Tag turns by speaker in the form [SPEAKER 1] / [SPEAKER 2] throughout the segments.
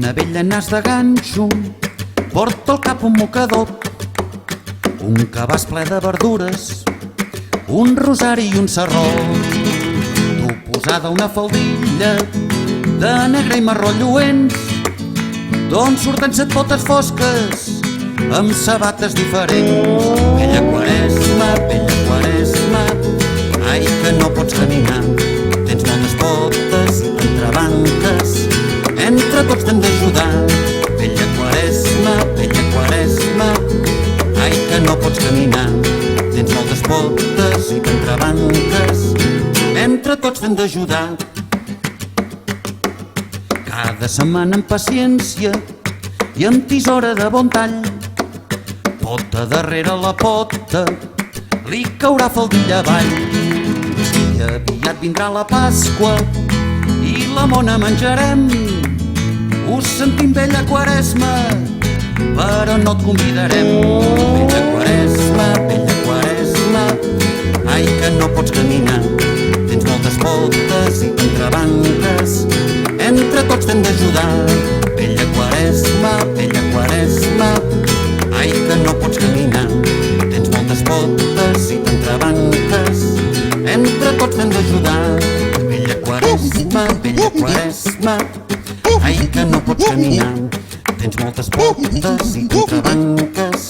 [SPEAKER 1] Una vella nas de ganxo porta al cap un mocador, un cabàs ple de verdures, un rosari i un sarró. Tu posada una faldilla de negre i marró lluents, d'on surten 7 potes fosques amb sabates diferents. Vella Quaresma, ai que no pots caminar, tens moltes potes i entrebanques, entre tots t'hem d'ajudar. Vella Quaresma, ai que no pots caminar, tens moltes potes i entrebanques, entre tots t'hem d'ajudar. Cada setmana amb paciència i amb tisora de bon tall, pota darrere la pota, li caurà faldilla avall. I aviat vindrà la Pasqua i la mona menjarem. Ho sentim, vella Quaresma, però no et convidarem. Vella Quaresma, ai que no pots caminar, tens moltes potes i entrebanques, entre tots t'hem d'ajudar. Vella Quaresma, ai que no pots caminar, tens moltes potes i t'entrebanques, entre tots t'hem d'ajudar. Vella Quaresma, ai que no pots caminar, tens moltes potes i t'entrebanques,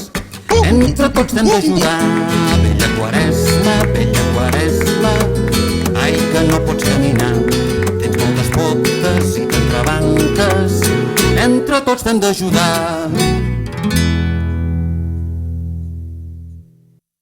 [SPEAKER 1] entre tots t'hem d'ajudar. Vella Quaresma, ai que no pots caminar, tens moltes potes i t'entrebanques, entre tots t'hem d'ajudar.